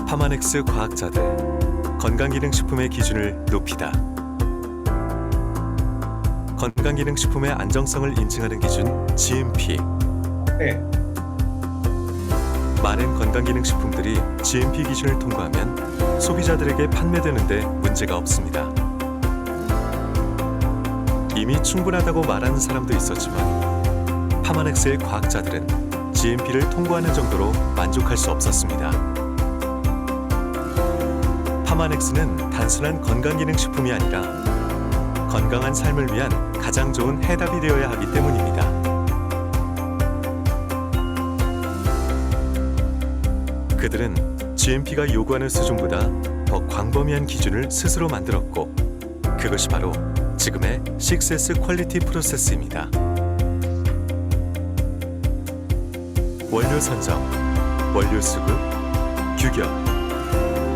파마넥스 과학자들, 건강기능식품의 기준을 높이다. 건강기능식품의 안정성을 인증하는 기준 GMP. 네. 많은 건강기능식품들이 GMP 기준을 통과하면 소비자들에게 판매되는데 문제가 없습니다. 이미 충분하다고 말하는 사람도 있었지만 파마넥스의 과학자들은 GMP를 통과하는 정도로 만족할 수 없었습니다. 파마넥스는 단순한 건강기능식품이 아니라 건강한 삶을 위한 가장 좋은 해답이 되어야 하기 때문입니다. 그들은 GMP가 요구하는 수준보다 더 광범위한 기준을 스스로 만들었고, 그것이 바로 지금의 6S 퀄리티 프로세스입니다. 원료 선정, 원료 수급, 규격,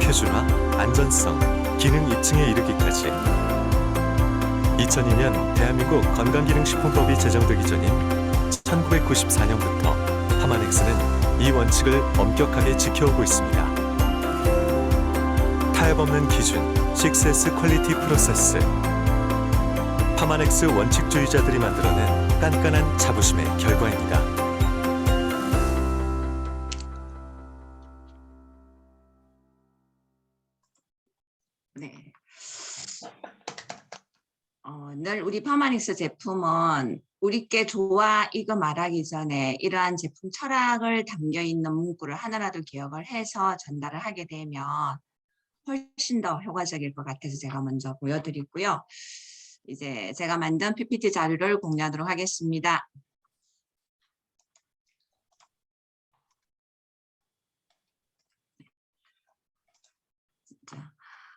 표준화, 안전성, 기능 입증에 이르기까지 2002년 대한민국 건강기능식품법이 제정되기 전인 1994년부터 파마넥스는 이 원칙을 엄격하게 지켜오고 있습니다. 타협 없는 기준, 6S 퀄리티 프로세스. 파마넥스 원칙주의자들이 만들어낸 깐깐한 자부심의 결과입니다. 네. 늘 우리 파마닉스 제품은 우리께 좋아 이거 말하기 전에 이러한 제품 철학을 담겨 있는 문구를 하나라도 기억을 해서 전달을 하게 되면 훨씬 더 효과적일 것 같아서 제가 먼저 보여드리고요. 이제 제가 만든 PPT 자료를 공유하도록 하겠습니다.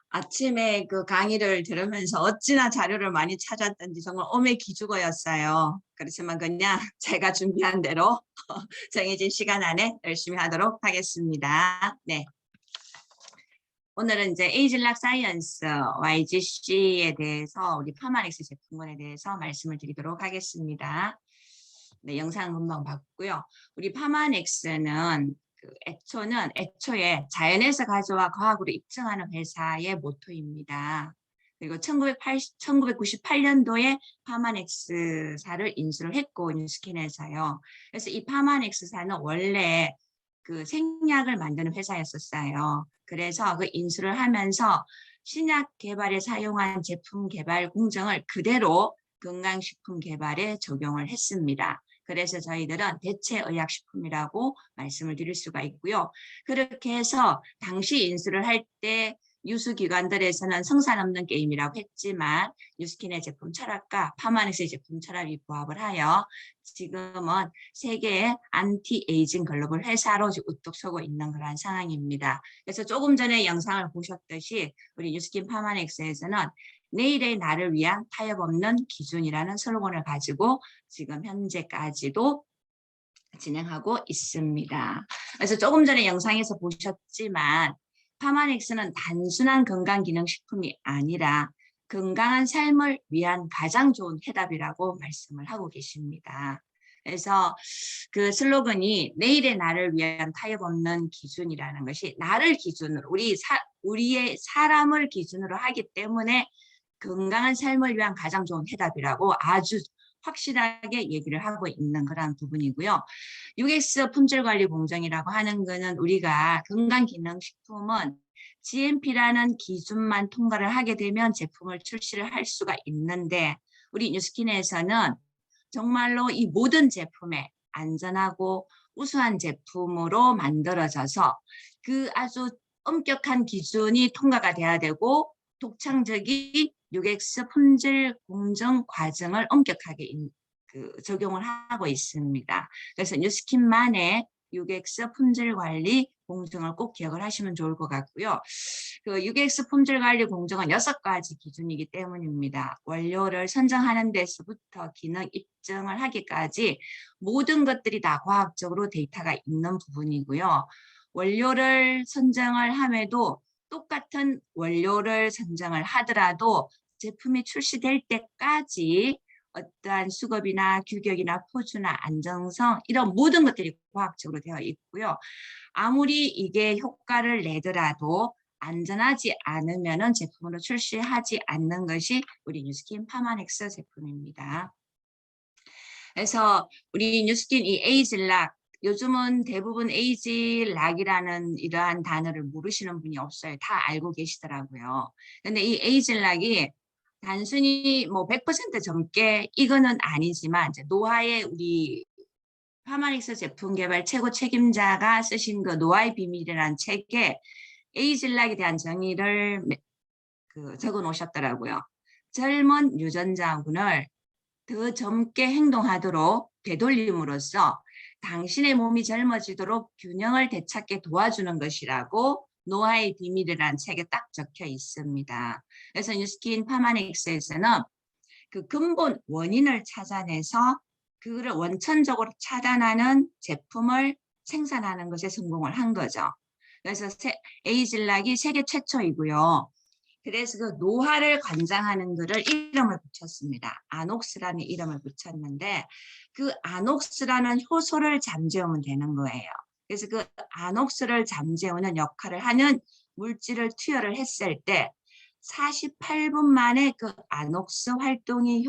아침에 그 강의를 들으면서 어찌나 자료를 많이 찾았던지 정말 오매 기죽어였어요. 그렇지만 그냥 제가 준비한 대로 정해진 시간 안에 열심히 하도록 하겠습니다. 네. 오늘은 이제 에이즐락 사이언스 YGC에 대해서 우리 파마넥스 제품군에 대해서 말씀을 드리도록 하겠습니다. 네, 영상 금방 봤고요. 우리 파마넥스는 애초에 자연에서 가져와 과학으로 입증하는 회사의 모토입니다. 그리고 1998년도에 파마넥스사를 인수를 했고, 뉴스킨에서요. 그래서 이 파마넥스사는 원래 그 생약을 만드는 회사였었어요. 그래서 그 인수를 하면서 신약 개발에 사용한 제품 개발 공정을 그대로 건강식품 개발에 적용을 했습니다. 그래서 저희들은 대체의약식품이라고 말씀을 드릴 수가 있고요. 그렇게 해서 당시 인수를 할 때 유수기관들에서는 성산 없는 게임이라고 했지만 뉴스킨의 제품 철학과 파마넥스의 제품 철학이 부합을 하여 지금은 세계의 안티에이징 글로벌 회사로 우뚝 서고 있는 그런 상황입니다. 그래서 조금 전에 영상을 보셨듯이 우리 뉴스킨 파마넥스에서는 내일의 나를 위한 타협 없는 기준이라는 슬로건을 가지고 지금 현재까지도 진행하고 있습니다. 그래서 조금 전에 영상에서 보셨지만 파마넥스는 단순한 건강기능식품이 아니라 건강한 삶을 위한 가장 좋은 해답이라고 말씀을 하고 계십니다. 그래서 그 슬로건이 내일의 나를 위한 타협 없는 기준이라는 것이 나를 기준으로 우리의 사람을 기준으로 하기 때문에 건강한 삶을 위한 가장 좋은 해답이라고 아주 확실하게 얘기를 하고 있는 그런 부분이고요. 6S 품질관리 공정이라고 하는 거는 우리가 건강기능식품은 GMP라는 기준만 통과를 하게 되면 제품을 출시를 할 수가 있는데 우리 뉴스킨에서는 정말로 이 모든 제품에 안전하고 우수한 제품으로 만들어져서 그 아주 엄격한 기준이 통과가 돼야 되고 독창적인 6X 품질 공정 과정을 엄격하게 적용을 하고 있습니다. 그래서 뉴스킨만의 6X 품질 관리 공정을 꼭 기억을 하시면 좋을 것 같고요. 그 6X 품질 관리 공정은 6가지 기준이기 때문입니다. 원료를 선정하는 데서부터 기능 입증을 하기까지 모든 것들이 다 과학적으로 데이터가 있는 부분이고요. 원료를 선정을 함에도 똑같은 원료를 선정을 하더라도 제품이 출시될 때까지 어떠한 수급이나 규격이나 포주나 안정성 이런 모든 것들이 과학적으로 되어 있고요. 아무리 이게 효과를 내더라도 안전하지 않으면은 제품으로 출시하지 않는 것이 우리 뉴스킨 파마넥스 제품입니다. 그래서 우리 뉴스킨 이 에이즐락 요즘은 대부분 에이즐락이라는 이러한 단어를 모르시는 분이 없어요. 다 알고 계시더라고요. 근데 이 에이즐락이 단순히 뭐 100% 젊게 이거는 아니지만 이제 노화의 우리 파마닉스 제품 개발 최고 책임자가 쓰신 그 노화의 비밀이라는 책에 에이즐락에 대한 정의를 적어 놓으셨더라고요. 젊은 유전자군을 더 젊게 행동하도록 되돌림으로써 당신의 몸이 젊어지도록 균형을 되찾게 도와주는 것이라고 노화의 비밀이라는 책에 딱 적혀 있습니다. 그래서 뉴스킨 파마닉스에서는 그 근본 원인을 찾아내서 그거를 원천적으로 차단하는 제품을 생산하는 것에 성공을 한 거죠. 그래서 에이즐락이 세계 최초이고요. 그래서 그 노화를 관장하는 거를 이름을 붙였습니다. 아녹스라는 이름을 붙였는데 그 아녹스라는 효소를 잠재우면 되는 거예요. 그래서 그 아녹스를 잠재우는 역할을 하는 물질을 투여를 했을 때 48분 만에 그 아녹스 활동이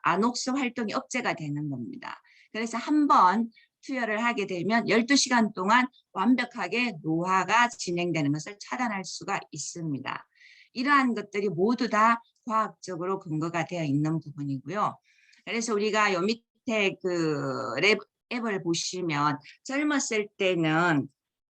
아녹스 활동이 억제가 되는 겁니다. 그래서 한번 투여를 하게 되면 12시간 동안 완벽하게 노화가 진행되는 것을 차단할 수가 있습니다. 이러한 것들이 모두 다 과학적으로 근거가 되어 있는 부분이고요. 그래서 우리가 요 밑에 그 앱을 보시면 젊었을 때는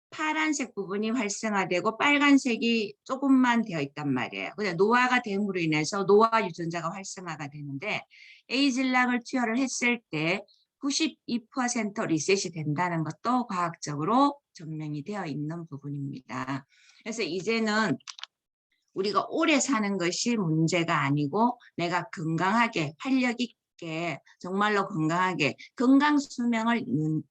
파란색 부분이 활성화되고 빨간색이 조금만 되어 있단 말이에요. 근데 노화가 됨으로 인해서 노화 유전자가 활성화가 되는데 에이즐락을 투여를 했을 때 92% 리셋이 된다는 것도 과학적으로 증명이 되어 있는 부분입니다. 그래서 이제는 우리가 오래 사는 것이 문제가 아니고 내가 건강하게 활력 있게 정말로 건강하게 건강 수명을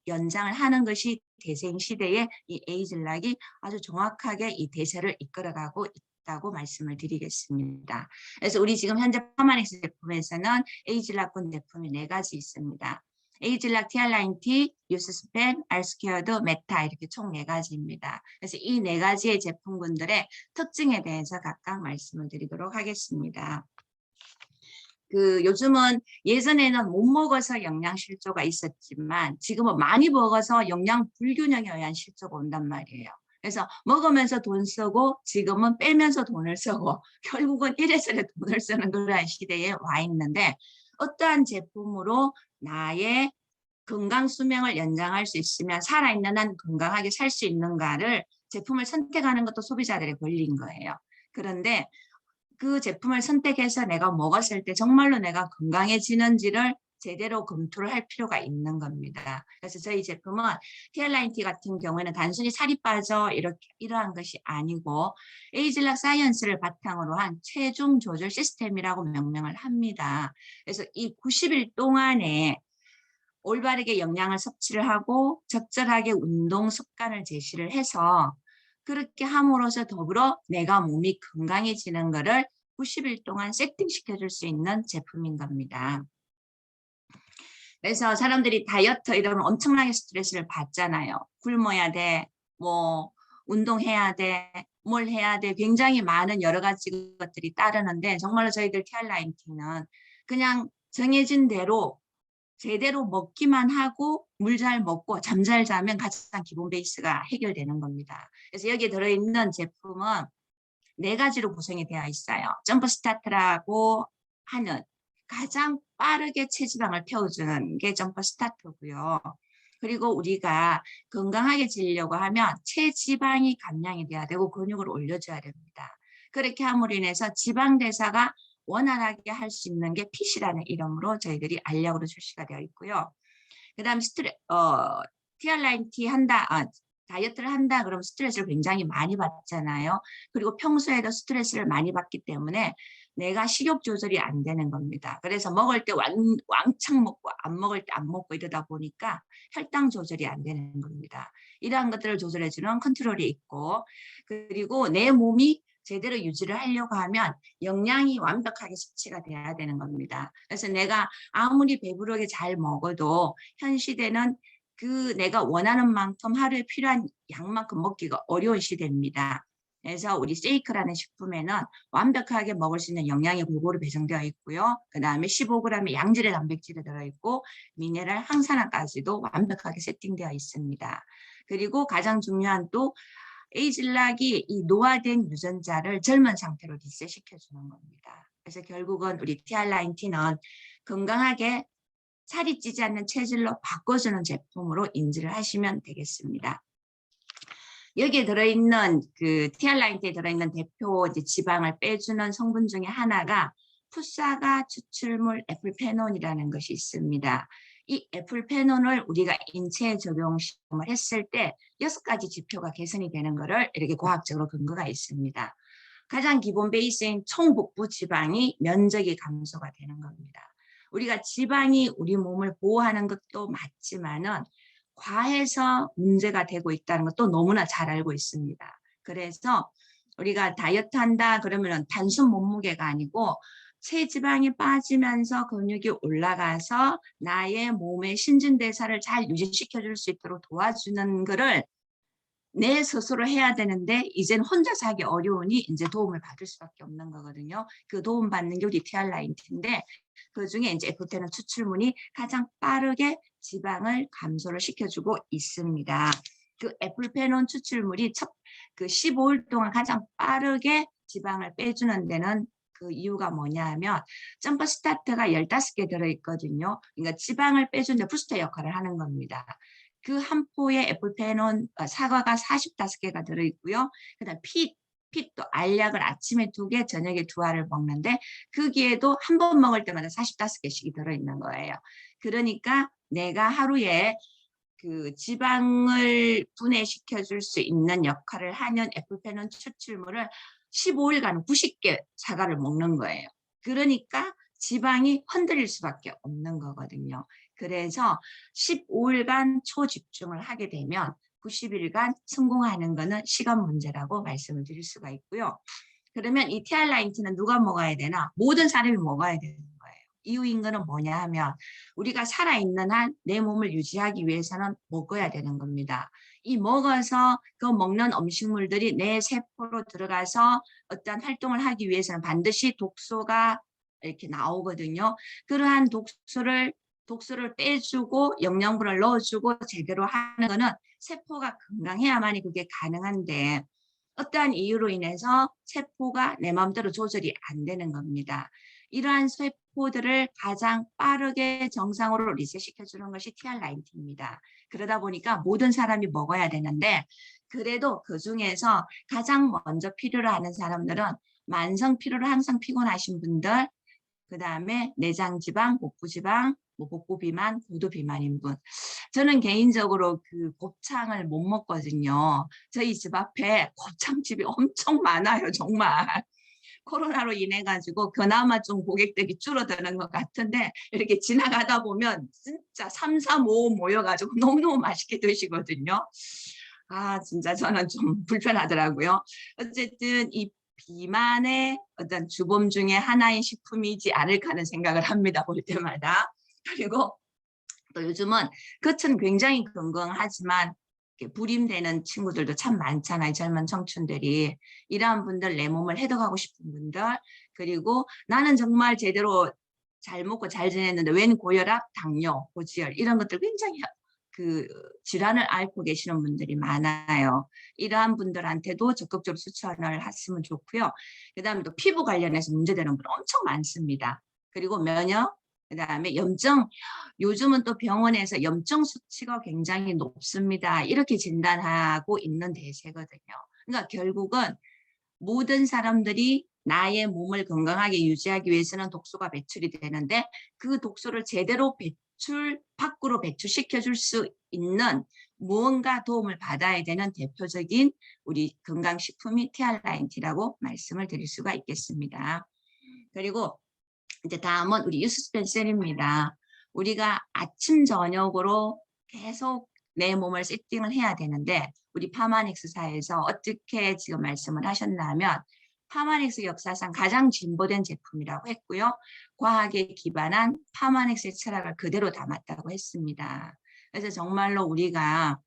연장을 하는 것이 대생 시대에 이 에이즐락이 아주 정확하게 이 대세를 이끌어가고 있다고 말씀을 드리겠습니다. 그래서 우리 지금 현재 파마닉스 제품에서는 에이즐락군 제품이 4가지 있습니다. 에이즐락, 티알라인-T, 유스스펜, 알스퀘어드, 메타 이렇게 총 4가지입니다. 그래서 이 4가지의 제품군들의 특징에 대해서 각각 말씀을 드리도록 하겠습니다. 요즘은 예전에는 못 먹어서 영양 실조가 있었지만 지금은 많이 먹어서 영양 불균형에 의한 실조가 온단 말이에요. 그래서 먹으면서 돈 쓰고 지금은 빼면서 돈을 쓰고 결국은 이래저래 돈을 쓰는 그런 시대에 와 있는데 어떠한 제품으로 나의 건강 수명을 연장할 수 있으면 살아있는 한 건강하게 살 수 있는가를 제품을 선택하는 것도 소비자들의 권리인 거예요. 그런데 그 제품을 선택해서 내가 먹었을 때 정말로 내가 건강해지는지를 제대로 검토를 할 필요가 있는 겁니다. 그래서 저희 제품은 티알라인-T 같은 경우에는 단순히 살이 빠져 이러한 것이 아니고 에이즐락 사이언스를 바탕으로 한 체중 조절 시스템이라고 명명을 합니다. 그래서 이 90일 동안에 올바르게 영양을 섭취를 하고 적절하게 운동 습관을 제시를 해서 그렇게 함으로써 더불어 내가 몸이 건강해지는 것을 90일 동안 세팅시켜 줄 수 있는 제품인 겁니다. 그래서 사람들이 다이어트 이러면 엄청나게 스트레스를 받잖아요. 굶어야 돼, 뭐 운동해야 돼, 뭘 해야 돼. 굉장히 많은 여러 가지 것들이 따르는데 정말로 저희들 티알라인-T는 그냥 정해진 대로 제대로 먹기만 하고 물 잘 먹고 잠 잘 자면 가장 기본 베이스가 해결되는 겁니다. 그래서 여기에 들어있는 제품은 4가지로 구성이 되어 있어요. 점프 스타트라고 하는 가장 빠르게 체지방을 태워주는 게 점프 스타트고요. 그리고 우리가 건강하게 지려고 하면 체지방이 감량이 돼야 되고 근육을 올려줘야 됩니다. 그렇게 함으로 인해서 지방 대사가 원활하게 할 수 있는 게 핏이라는 이름으로 저희들이 알약으로 출시가 되어 있고요. 그 다음 티알라인-T 다이어트를 한다 그러면 스트레스를 굉장히 많이 받잖아요. 그리고 평소에도 스트레스를 많이 받기 때문에 내가 식욕 조절이 안 되는 겁니다. 그래서 먹을 때 왕창 먹고 안 먹을 때 안 먹고 이러다 보니까 혈당 조절이 안 되는 겁니다. 이러한 것들을 조절해주는 컨트롤이 있고 그리고 내 몸이 제대로 유지를 하려고 하면 영양이 완벽하게 섭취가 돼야 되는 겁니다. 그래서 내가 아무리 배부르게 잘 먹어도 현 시대는 그 내가 원하는 만큼 하루에 필요한 양만큼 먹기가 어려운 시대입니다. 그래서 우리 세이크라는 식품에는 완벽하게 먹을 수 있는 영양이 골고루 배정되어 있고요. 그 다음에 15g의 양질의 단백질이 들어있고 미네랄, 항산화까지도 완벽하게 세팅되어 있습니다. 그리고 가장 중요한 또 에이즐락이 이 노화된 유전자를 젊은 상태로 리셋시켜주는 겁니다. 그래서 결국은 우리 TR19는 건강하게 살이 찌지 않는 체질로 바꿔주는 제품으로 인지를 하시면 되겠습니다. 여기에 들어있는 그 TR19에 들어있는 대표 이제 지방을 빼주는 성분 중에 하나가 풋사과 추출물 에플페논이라는 것이 있습니다. 이 에플페논을 우리가 인체에 적용 시험을 했을 때 6가지 지표가 개선이 되는 것을 이렇게 과학적으로 근거가 있습니다. 가장 기본 베이스인 총복부 지방이 면적이 감소가 되는 겁니다. 우리가 지방이 우리 몸을 보호하는 것도 맞지만은 과해서 문제가 되고 있다는 것도 너무나 잘 알고 있습니다. 그래서 우리가 다이어트 한다 그러면 단순 몸무게가 아니고 체지방이 빠지면서 근육이 올라가서 나의 몸의 신진대사를 잘 유지시켜 줄 수 있도록 도와주는 것을 내 스스로 해야 되는데 이제는 혼자서 하기 어려우니 이제 도움을 받을 수밖에 없는 거거든요. 그 도움 받는 게 우리 TR19인데 그중에 이제 에프테논 추출물이 가장 빠르게 지방을 감소를 시켜주고 있습니다. 그 에플페논 추출물이 그 15일 동안 가장 빠르게 지방을 빼주는 데는 그 이유가 뭐냐 하면 점프 스타트가 15개 들어있거든요. 그러니까 지방을 빼주는데 부스터 역할을 하는 겁니다. 그 한 포에 에플페논 사과가 45개가 들어있고요. 그다음 핏도 알약을 아침에 2개, 저녁에 2알을 먹는데 거기에도 한 번 먹을 때마다 45개씩이 들어있는 거예요. 그러니까 내가 하루에 그 지방을 분해시켜 줄 수 있는 역할을 하는 에플페논 추출물을 15일간 90개 사과를 먹는 거예요. 그러니까 지방이 흔들릴 수밖에 없는 거거든요. 그래서 15일간 초집중을 하게 되면 90일간 성공하는 것은 시간 문제라고 말씀을 드릴 수가 있고요. 그러면 이 TR19는 누가 먹어야 되나? 모든 사람이 먹어야 되는 거예요. 이유인 거는 뭐냐 하면 우리가 살아있는 한 내 몸을 유지하기 위해서는 먹어야 되는 겁니다. 이 먹어서 그 먹는 음식물들이 내 세포로 들어가서 어떤 활동을 하기 위해서는 반드시 독소가 이렇게 나오거든요. 그러한 독소를 빼주고 영양분을 넣어주고 제대로 하는 거는 세포가 건강해야만이 그게 가능한데 어떠한 이유로 인해서 세포가 내 마음대로 조절이 안 되는 겁니다. 이러한 세포들을 가장 빠르게 정상으로 리셋시켜주는 것이 TR19입니다. 그러다 보니까 모든 사람이 먹어야 되는데 그래도 그중에서 가장 먼저 필요로 하는 사람들은 만성 피로로 항상 피곤하신 분들, 그 다음에 내장지방, 복부지방, 복부 비만, 고도 비만인 분. 저는 개인적으로 그 곱창을 못 먹거든요. 저희 집 앞에 곱창집이 엄청 많아요, 정말. 코로나로 인해 가지고 그나마 좀 고객들이 줄어드는 것 같은데 이렇게 지나가다 보면 진짜 3, 4, 5 모여가지고 너무너무 맛있게 드시거든요. 아, 진짜 저는 좀 불편하더라고요. 어쨌든 이 비만의 어떤 주범 중에 하나의 식품이지 않을까 하는 생각을 합니다. 볼 때마다. 그리고 또 요즘은 겉은 굉장히 건강하지만 불임되는 친구들도 참 많잖아요. 젊은 청춘들이. 이러한 분들, 내 몸을 해독하고 싶은 분들, 그리고 나는 정말 제대로 잘 먹고 잘 지냈는데 웬 고혈압, 당뇨, 고지혈 이런 것들 굉장히 그 질환을 앓고 계시는 분들이 많아요. 이러한 분들한테도 적극적으로 추천을 했으면 좋고요. 그다음에 또 피부 관련해서 문제되는 분 엄청 많습니다. 그리고 면역, 그다음에 염증. 요즘은 또 병원에서 염증 수치가 굉장히 높습니다. 이렇게 진단하고 있는 대세거든요. 그러니까 결국은 모든 사람들이 나의 몸을 건강하게 유지하기 위해서는 독소가 배출이 되는데 그 독소를 제대로 밖으로 배출시켜 줄 수 있는 무언가 도움을 받아야 되는 대표적인 우리 건강식품이 TR19라고 말씀을 드릴 수가 있겠습니다. 그리고 이제 다음은 우리 유스펜셀입니다. 우리가 아침 저녁으로 계속 내 몸을 세팅을 해야 되는데 우리 파마닉스사에서 어떻게 지금 말씀을 하셨냐면 파마넥스 역사상 가장 진보된 제품이라고 했고요. 과학에 기반한 파마넥스의 철학을 그대로 담았다고 했습니다. 그래서 정말로 우리가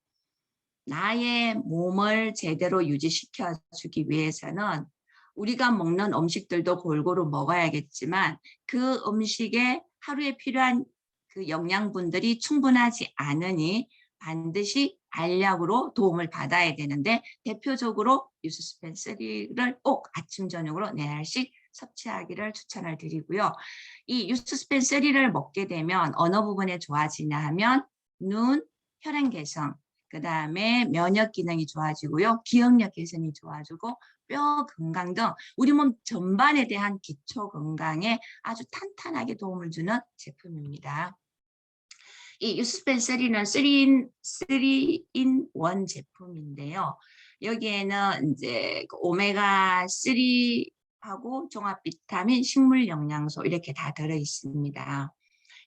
나의 몸을 제대로 유지시켜 주기 위해서는 우리가 먹는 음식들도 골고루 먹어야겠지만 그 음식에 하루에 필요한 그 영양분들이 충분하지 않으니 반드시 알약으로 도움을 받아야 되는데 대표적으로 유스스펜3를 꼭 아침 저녁으로 4알씩 섭취하기를 추천을 드리고요. 이 유스스펜3를 먹게 되면 어느 부분에 좋아지냐 하면 눈, 혈행 개선, 그 다음에 면역 기능이 좋아지고요. 기억력 개선이 좋아지고 뼈 건강 등 우리 몸 전반에 대한 기초 건강에 아주 탄탄하게 도움을 주는 제품입니다. 이 유스펜3는 3in1 제품인데요. 여기에는 이제 오메가3하고 종합 비타민, 식물 영양소 이렇게 다 들어 있습니다.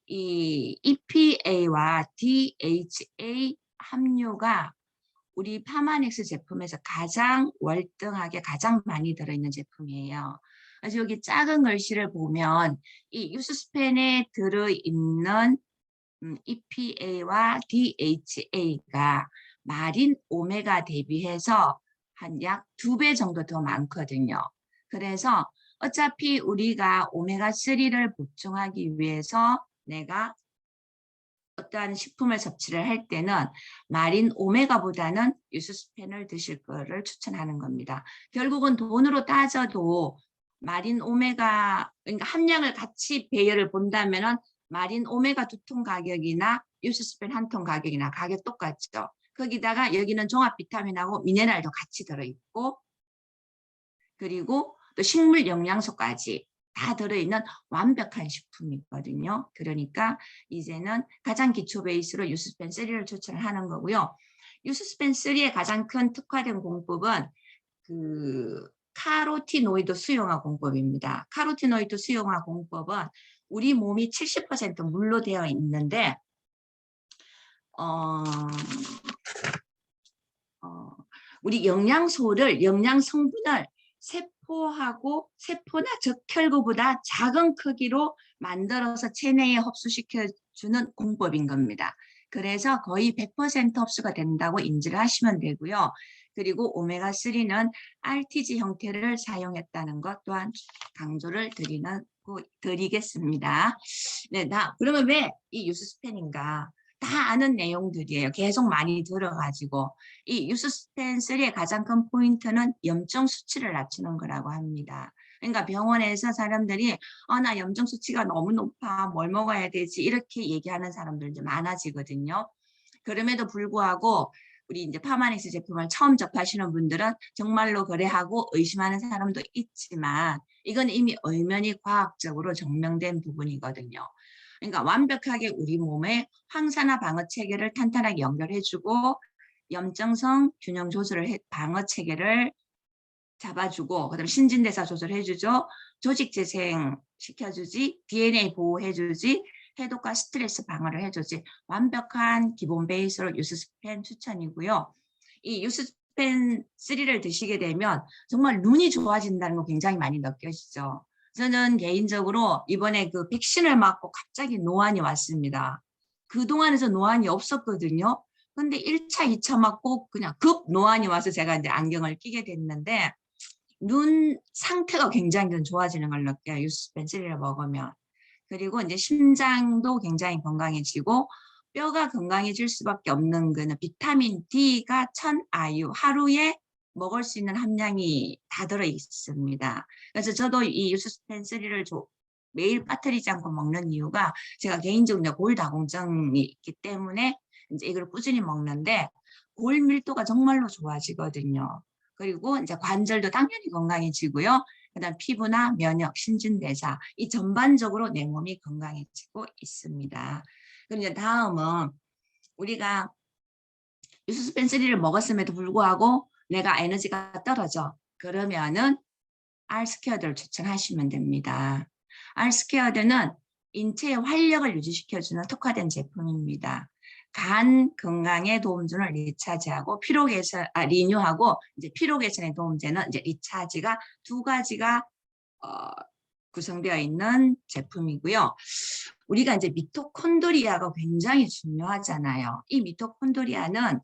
이 EPA와 DHA 함유가 우리 파마넥스 제품에서 가장 월등하게 가장 많이 들어있는 제품이에요. 그래서 여기 작은 글씨를 보면 이 유스스펜에 들어있는 EPA와 DHA가 마린 오메가 대비해서 한 약 2배 정도 더 많거든요. 그래서 어차피 우리가 오메가3를 보충하기 위해서 내가 어떠한 식품을 섭취를 할 때는 마린 오메가보다는 유스스펜을 드실 거를 추천하는 겁니다. 결국은 돈으로 따져도 마린 오메가 그러니까 함량을 같이 배열을 본다면은 마린 오메가 2통 가격이나 유스스펜 1통 가격이나 가격 똑같죠. 거기다가 여기는 종합 비타민하고 미네랄도 같이 들어있고 그리고 또 식물 영양소까지 다 들어있는 완벽한 식품이거든요. 그러니까 이제는 가장 기초 베이스로 유스스펜3를 추천을 하는 거고요. 유스스펜3의 가장 큰 특화된 공법은 그 카로티노이드 수용화 공법입니다. 카로티노이드 수용화 공법은 우리 몸이 70% 물로 되어 있는데 우리 영양소를 영양 성분을 세포하고 세포나 적혈구보다 작은 크기로 만들어서 체내에 흡수시켜주는 공법인 겁니다. 그래서 거의 100% 흡수가 된다고 인지를 하시면 되고요. 그리고 오메가3는 RTG 형태를 사용했다는 것 또한 강조를 드리겠습니다. 네, 그러면 왜 이 유스스펜인가? 다 아는 내용들이에요. 계속 많이 들어가지고 이 유스스펜3의 가장 큰 포인트는 염증 수치를 낮추는 거라고 합니다. 그러니까 병원에서 사람들이 나 염증 수치가 너무 높아 뭘 먹어야 되지 이렇게 얘기하는 사람들도 많아지거든요. 그럼에도 불구하고 우리 이제 파마넥스 제품을 처음 접하시는 분들은 정말로 그래하고 의심하는 사람도 있지만 이건 이미 엄연히 과학적으로 증명된 부분이거든요. 그러니까 완벽하게 우리 몸의 항산화 방어 체계를 탄탄하게 연결해주고 염증성 균형 조절을 방어 체계를 잡아주고 그다음 신진대사 조절해주죠. 조직 재생 시켜주지, DNA 보호해주지, 해독과 스트레스 방어를 해주지. 완벽한 기본 베이스로 유스스펜 추천이고요. 이 유스스펜 3를 드시게 되면 정말 눈이 좋아진다는 거 굉장히 많이 느껴지죠. 저는 개인적으로 이번에 그 백신을 맞고 갑자기 노안이 왔습니다. 그동안에서 노안이 없었거든요. 근데 1차, 2차 맞고 그냥 급 노안이 와서 제가 이제 안경을 끼게 됐는데 눈 상태가 굉장히 좀 좋아지는 걸 느껴요. 유스펜 3를 먹으면. 그리고 이제 심장도 굉장히 건강해지고 뼈가 건강해질 수밖에 없는 거는 비타민 D가 1000IU 하루에 먹을 수 있는 함량이 다 들어 있습니다. 그래서 저도 이 유스스펜3를 매일 빠뜨리지 않고 먹는 이유가 제가 개인적으로 골다공증이 있기 때문에 이제 이걸 꾸준히 먹는데 골 밀도가 정말로 좋아지거든요. 그리고 이제 관절도 당연히 건강해지고요. 그다음 피부나 면역, 신진대사 이 전반적으로 내 몸이 건강해지고 있습니다. 그럼 이제 다음은 우리가 유스스펜3를 먹었음에도 불구하고 내가 에너지가 떨어져. 그러면은 R스퀘어드를 추천하시면 됩니다. R스퀘어드는 인체의 활력을 유지시켜주는 특화된 제품입니다. 간 건강에 도움 주는 리차지하고 리뉴하고 이제 피로 개선에 도움되는 이제 리차지가 두 가지가 구성되어 있는 제품이고요. 우리가 이제 미토콘드리아가 굉장히 중요하잖아요. 이 미토콘드리아는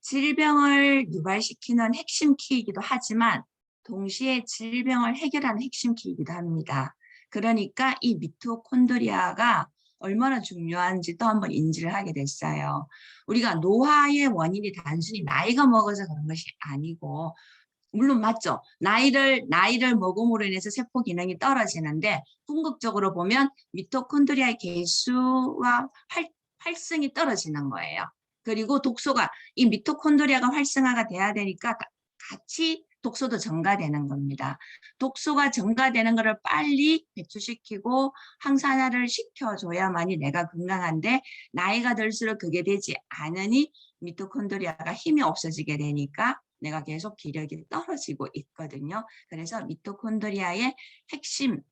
질병을 유발시키는 핵심 키이기도 하지만 동시에 질병을 해결하는 핵심 키이기도 합니다. 그러니까 이 미토콘드리아가 얼마나 중요한지 또 한번 인지를 하게 됐어요. 우리가 노화의 원인이 단순히 나이가 먹어서 그런 것이 아니고, 물론 맞죠. 나이를 먹음으로 인해서 세포 기능이 떨어지는데 궁극적으로 보면 미토콘드리아의 개수와 활성이 떨어지는 거예요. 그리고 독소가 이 미토콘드리아가 활성화가 돼야 되니까 같이 독소도 증가되는 겁니다. 독소가 증가되는 것을 빨리 배출시키고 항산화를 시켜줘야만이 내가 건강한데 나이가 들수록 그게 되지 않으니 미토콘드리아가 힘이 없어지게 되니까 내가 계속 기력이 떨어지고 있거든요. 그래서 미토콘드리아의 핵심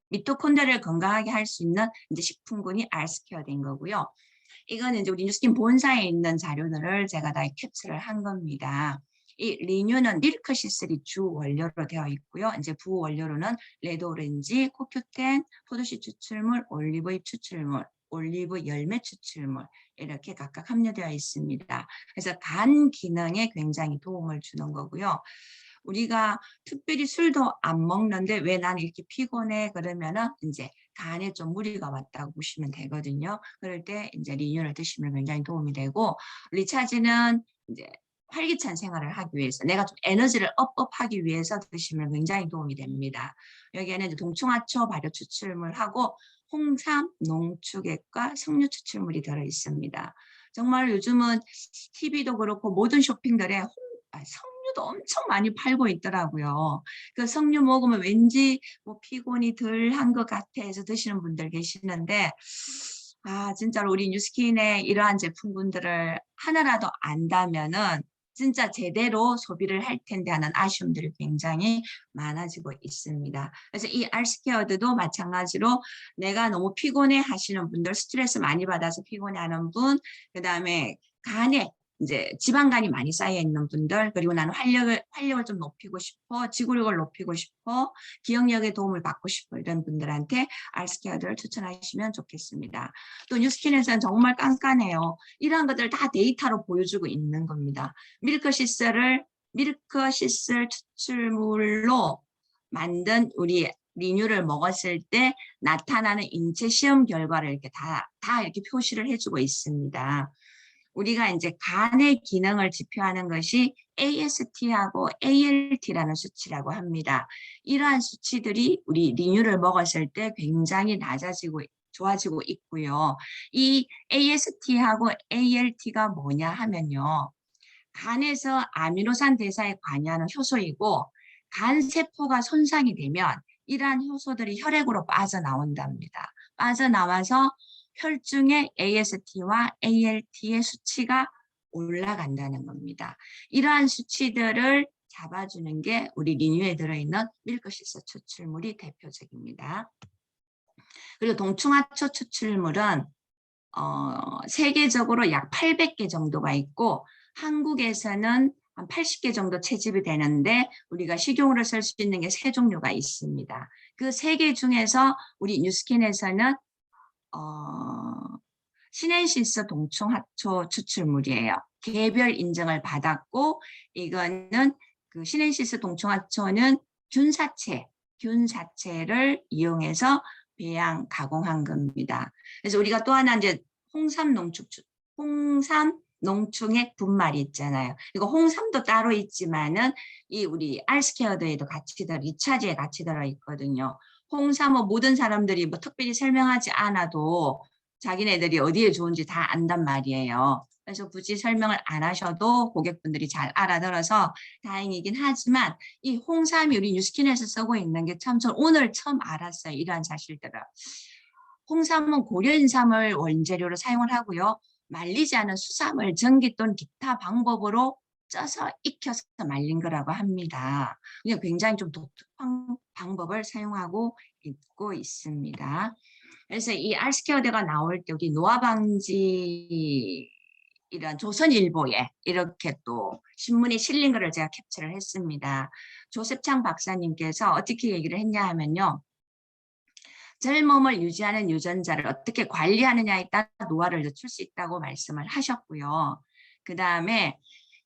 미토콘드리아를 건강하게 할 수 있는 이제 식품군이 알스케어인 거고요. 이거는 이제 우리 뉴스킨 본사에 있는 자료들을 제가 다 캡처를 한 겁니다. 이 리뉴는 밀크시슬이 주 원료로 되어 있고요. 이제 부원료로는 레드오렌지, 코큐텐, 포도씨 추출물, 올리브잎 추출물, 올리브 열매 추출물 이렇게 각각 함유되어 있습니다. 그래서 간 기능에 굉장히 도움을 주는 거고요. 우리가 특별히 술도 안 먹는데 왜 나는 이렇게 피곤해 그러면은 이제 간에 좀 무리가 왔다고 보시면 되거든요. 그럴 때 이제 리뉴를 드시면 굉장히 도움이 되고, 리차지는 이제 활기찬 생활을 하기 위해서 내가 좀 에너지를 업하기 위해서 드시면 굉장히 도움이 됩니다. 여기에는 이제 동충하초 발효 추출물하고 홍삼, 농축액과 석류 추출물이 들어 있습니다. 정말 요즘은 TV도 그렇고 모든 쇼핑들에 석류도 엄청 많이 팔고 있더라고요. 그 석류 먹으면 왠지 뭐 피곤이 덜 한 것 같아 해서 드시는 분들 계시는데, 진짜로 우리 뉴스킨의 이러한 제품군들을 하나라도 안다면은 진짜 제대로 소비를 할 텐데 하는 아쉬움들이 굉장히 많아지고 있습니다. 그래서 이 알스케어드도 마찬가지로 내가 너무 피곤해 하시는 분들, 스트레스 많이 받아서 피곤해하는 분, 그다음에 간에 이제 지방간이 많이 쌓여 있는 분들, 그리고 나는 활력을 좀 높이고 싶어, 지구력을 높이고 싶어, 기억력에 도움을 받고 싶어 이런 분들한테 알스케어드를 추천하시면 좋겠습니다. 또 뉴스킨에서는 정말 깐깐해요. 이러한 것들을 다 데이터로 보여주고 있는 겁니다. 밀크시슬 추출물로 만든 우리 리뉴를 먹었을 때 나타나는 인체 시험 결과를 이렇게 다 이렇게 표시를 해주고 있습니다. 우리가 이제 간의 기능을 지표하는 것이 AST하고 ALT라는 수치라고 합니다. 이러한 수치들이 우리 리뉴를 먹었을 때 굉장히 좋아지고 있고요. 이 AST하고 ALT가 뭐냐 하면요. 간에서 아미노산 대사에 관여하는 효소이고, 간 세포가 손상이 되면 이러한 효소들이 혈액으로 빠져나온답니다. 빠져나와서 혈중의 AST와 ALT의 수치가 올라간다는 겁니다. 이러한 수치들을 잡아주는 게 우리 리뉴에 들어있는 밀크시슬 추출물이 대표적입니다. 그리고 동충하초 추출물은 세계적으로 약 800개 정도가 있고 한국에서는 한 80개 정도 채집이 되는데 우리가 식용으로 쓸 수 있는 게 3종류가 있습니다. 그 3개 중에서 우리 뉴스킨에서는 시넨시스 동충하초 추출물이에요. 개별 인증을 받았고, 이거는 그 시넨시스 동충하초는 균사체를 이용해서 배양 가공한 겁니다. 그래서 우리가 또 하나 이제 홍삼 농축액 분말이 있잖아요. 이거 홍삼도 따로 있지만은 이 우리 알스케어드에도 리차지에 같이 들어 있거든요. 홍삼은 모든 사람들이 뭐 특별히 설명하지 않아도 자기네들이 어디에 좋은지 다 안단 말이에요. 그래서 굳이 설명을 안 하셔도 고객분들이 잘 알아들어서 다행이긴 하지만 이 홍삼이 우리 뉴스킨에서 쓰고 있는 게 참 저 오늘 처음 알았어요. 이러한 사실들을. 홍삼은 고려인삼을 원재료로 사용을 하고요. 말리지 않은 수삼을 전기 또는 기타 방법으로 쪄서 익혀서 말린 거라고 합니다. 굉장히 좀 독특한 방법을 사용하고 있습니다. 그래서 이 알스케어드가 나올 때 우리 노화 방지 이런 조선일보에 이렇게 또 신문에 실린 거를 제가 캡처를 했습니다. 조셉창 박사님께서 어떻게 얘기를 했냐 하면요. 젊음을 유지하는 유전자를 어떻게 관리하느냐에 따라 노화를 늦출 수 있다고 말씀을 하셨고요. 그 다음에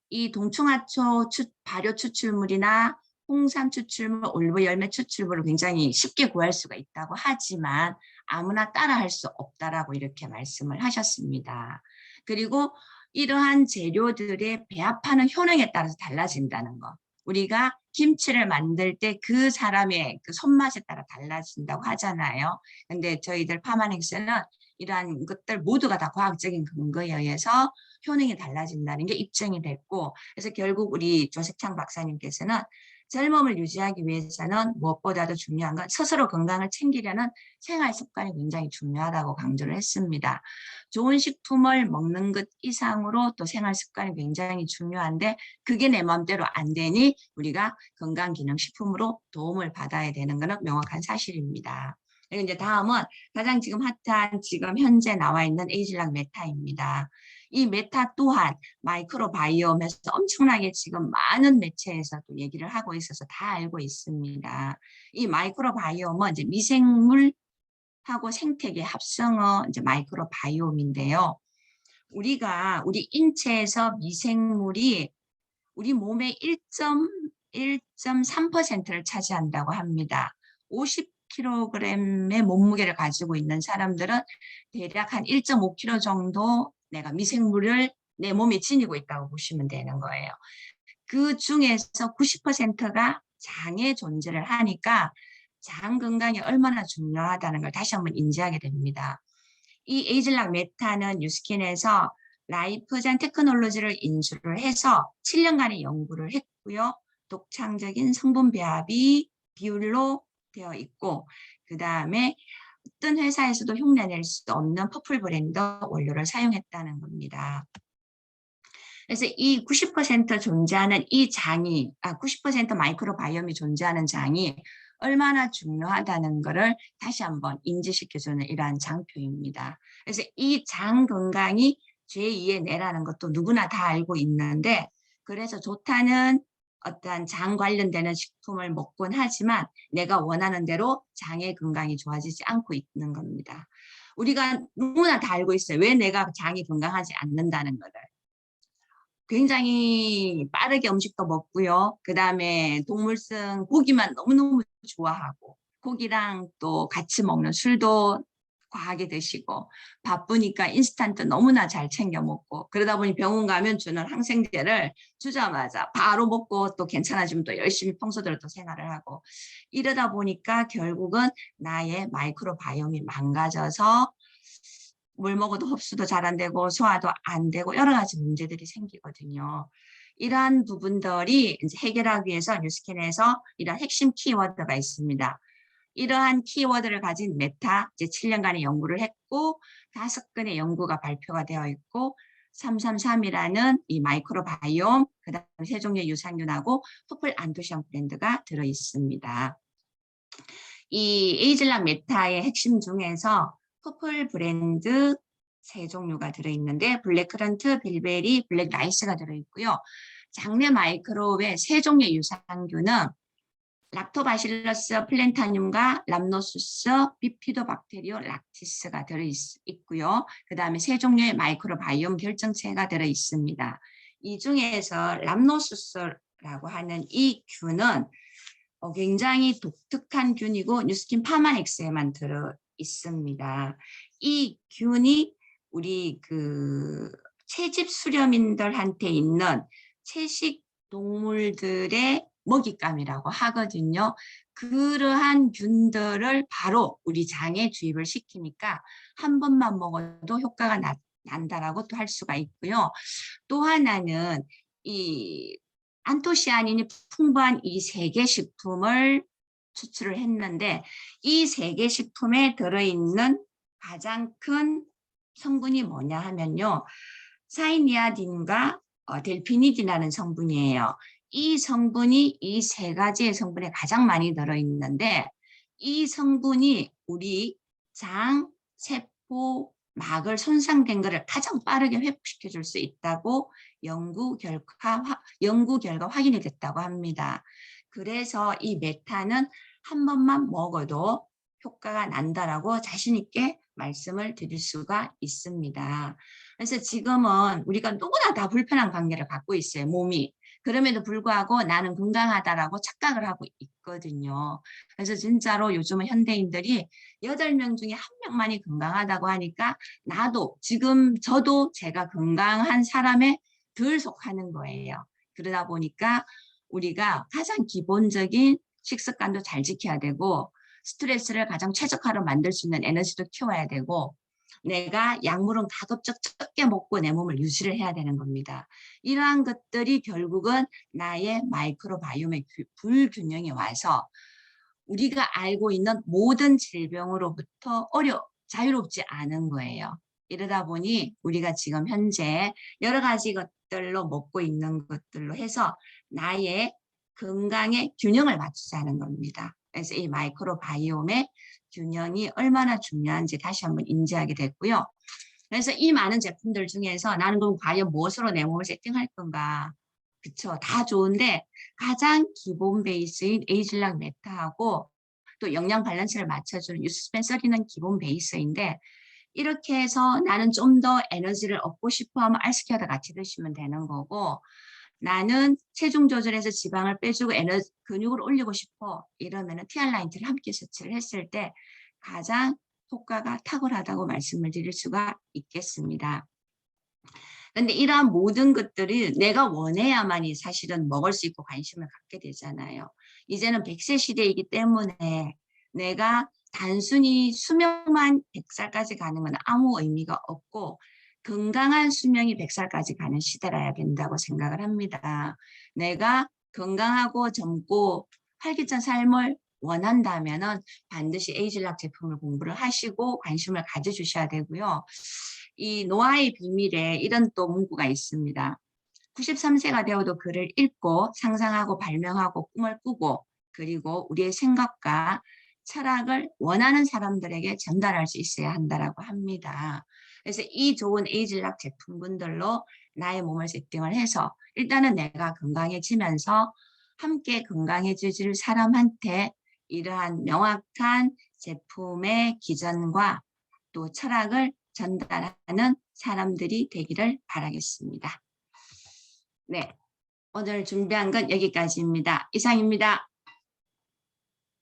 이 동충하초 발효 추출물이나 홍삼 추출물, 올리브 열매 추출물을 굉장히 쉽게 구할 수가 있다고 하지만 아무나 따라할 수 없다라고 이렇게 말씀을 하셨습니다. 그리고 이러한 재료들의 배합하는 효능에 따라서 달라진다는 거. 우리가 김치를 만들 때 그 사람의 그 손맛에 따라 달라진다고 하잖아요. 근데 저희들 파마넥스는 이러한 것들 모두가 다 과학적인 근거에 의해서 효능이 달라진다는 게 입증이 됐고, 그래서 결국 우리 조셉창 박사님께서는 젊음을 유지하기 위해서는 무엇보다도 중요한 건 스스로 건강을 챙기려는 생활 습관이 굉장히 중요하다고 강조를 했습니다. 좋은 식품을 먹는 것 이상으로 또 생활 습관이 굉장히 중요한데 그게 내 마음대로 안 되니 우리가 건강기능식품으로 도움을 받아야 되는 것은 명확한 사실입니다. 그리고 이제 다음은 가장 지금 핫한 지금 현재 나와 있는 에이즐락 메타입니다. 이 메타 또한 마이크로바이옴에서 엄청나게 지금 많은 매체에서도 얘기를 하고 있어서 다 알고 있습니다. 이 마이크로바이옴은 이제 미생물하고 생태계 합성어 이제 마이크로바이옴인데요. 우리 인체에서 미생물이 우리 몸의 1.3%를 차지한다고 합니다. 50kg의 몸무게를 가지고 있는 사람들은 대략 한 1.5kg 정도 내가 미생물을 내 몸에 지니고 있다고 보시면 되는 거예요. 그 중에서 90%가 장에 존재를 하니까 장 건강이 얼마나 중요하다는 걸 다시 한번 인지하게 됩니다. 이 에이즐락 메타는 뉴스킨에서 라이프젠 테크놀로지를 인수를 해서 7년간의 연구를 했고요. 독창적인 성분 배합이 비율로 되어 있고 그 다음에 어떤 회사에서도 흉내낼 수 없는 퍼플 브랜드 원료를 사용했다는 겁니다. 그래서 이 90% 존재하는 이 장이, 90% 마이크로바이옴이 존재하는 장이 얼마나 중요하다는 것을 다시 한번 인지시켜주는 이러한 장표입니다. 그래서 이 장 건강이 제2의 뇌라는 것도 누구나 다 알고 있는데 그래서 좋다는 어떤 장 관련되는 식품을 먹곤 하지만 내가 원하는 대로 장의 건강이 좋아지지 않고 있는 겁니다. 우리가 누구나 다 알고 있어요. 왜 내가 장이 건강하지 않는다는 것을. 굉장히 빠르게 음식도 먹고요. 그 다음에 동물성 고기만 너무너무 좋아하고 고기랑 또 같이 먹는 술도 과하게 드시고 바쁘니까 인스턴트 너무나 잘 챙겨 먹고 그러다 보니 병원 가면 주는 항생제를 주자마자 바로 먹고 또 괜찮아지면 또 열심히 평소대로 또 생활을 하고 이러다 보니까 결국은 나의 마이크로바이옴이 망가져서 뭘 먹어도 흡수도 잘 안 되고 소화도 안 되고 여러 가지 문제들이 생기거든요. 이러한 부분들이 이제 해결하기 위해서 뉴스킨에서 이런 핵심 키워드가 있습니다. 이러한 키워드를 가진 메타 이제 7년간의 연구를 했고 5건의 연구가 발표가 되어 있고 333이라는 이 마이크로바이옴 그다음에 세 종류의 유산균하고 퍼플 안토시안 브랜드가 들어 있습니다. 이 에이즐락 메타의 핵심 중에서 퍼플 브랜드 세 종류가 들어있는데 블랙크런트, 빌베리, 블랙라이스가 들어있고요. 장내 마이크로브의 세 종류의 유산균은 락토바실러스 플랜타늄과 람노수스, 비피도박테리오 락티스가 들어있고요. 그 다음에 세 종류의 마이크로바이옴 결정체가 들어있습니다. 이 중에서 람노수스라고 하는 이 균은 굉장히 독특한 균이고 뉴스킨 파마엑스에만 들어 있습니다. 이 균이 우리 그 채집 수렴인들한테 있는 채식 동물들의 먹잇감이라고 하거든요. 그러한 균들을 바로 우리 장에 주입을 시키니까 한 번만 먹어도 효과가 난다라고 또 할 수가 있고요. 또 하나는 이 안토시아닌이 풍부한 이 세 개 식품을 추출을 했는데 이 세 개 식품에 들어있는 가장 큰 성분이 뭐냐 하면요. 사이니아딘과 델피니딘이라는 성분이에요. 이 성분이 이 세 가지의 성분에 가장 많이 들어있는데 이 성분이 우리 장, 세포, 막을 손상된 것을 가장 빠르게 회복시켜 줄 수 있다고 연구 결과 확인이 됐다고 합니다. 그래서 이 메타는 한 번만 먹어도 효과가 난다라고 자신 있게 말씀을 드릴 수가 있습니다. 그래서 지금은 우리가 누구나 다 불편한 관계를 갖고 있어요, 몸이. 그럼에도 불구하고 나는 건강하다라고 착각을 하고 있거든요. 그래서 진짜로 요즘은 현대인들이 8명 중에 1명만이 건강하다고 하니까 나도 지금 저도 제가 건강한 사람에 덜 속하는 거예요. 그러다 보니까 우리가 가장 기본적인 식습관도 잘 지켜야 되고 스트레스를 가장 최적화로 만들 수 있는 에너지도 키워야 되고 내가 약물은 가급적 적게 먹고 내 몸을 유지를 해야 되는 겁니다. 이러한 것들이 결국은 나의 마이크로바이옴의 불균형이 와서 우리가 알고 있는 모든 질병으로부터 자유롭지 않은 거예요. 이러다 보니 우리가 지금 현재 여러 가지 것들로 먹고 있는 것들로 해서 나의 건강의 균형을 맞추자는 겁니다. 그래서 이 마이크로바이옴의 균형이 얼마나 중요한지 다시 한번 인지하게 됐고요. 그래서 이 많은 제품들 중에서 나는 그럼 과연 무엇으로 내 몸을 세팅할 건가? 그쵸. 다 좋은데 가장 기본 베이스인 에이즐락 메타하고 또 영양 밸런스를 맞춰주는 유스펜서리는 기본 베이스인데 이렇게 해서 나는 좀 더 에너지를 얻고 싶어 하면 알스케어도 같이 드시면 되는 거고 나는 체중 조절해서 지방을 빼주고 근육을 올리고 싶어 이러면은 티알라인트를 함께 섭취를 했을 때 가장 효과가 탁월하다고 말씀을 드릴 수가 있겠습니다. 근데 이러한 모든 것들이 내가 원해야만이 사실은 먹을 수 있고 관심을 갖게 되잖아요. 이제는 100세 시대이기 때문에 내가 단순히 수명만 100살까지 가는 건 아무 의미가 없고 건강한 수명이 100살까지 가는 시대라야 된다고 생각을 합니다. 내가 건강하고 젊고 활기찬 삶을 원한다면은 반드시 에이즐락 제품을 공부를 하시고 관심을 가져주셔야 되고요. 이 노화의 비밀에 이런 또 문구가 있습니다. 93세가 되어도 글을 읽고 상상하고 발명하고 꿈을 꾸고 그리고 우리의 생각과 철학을 원하는 사람들에게 전달할 수 있어야 한다라고 합니다. 그래서 이 좋은 에이즐락 제품군들로 나의 몸을 세팅을 해서 일단은 내가 건강해지면서 함께 건강해질 사람한테 이러한 명확한 제품의 기전과 또 철학을 전달하는 사람들이 되기를 바라겠습니다. 네, 오늘 준비한 건 여기까지입니다. 이상입니다.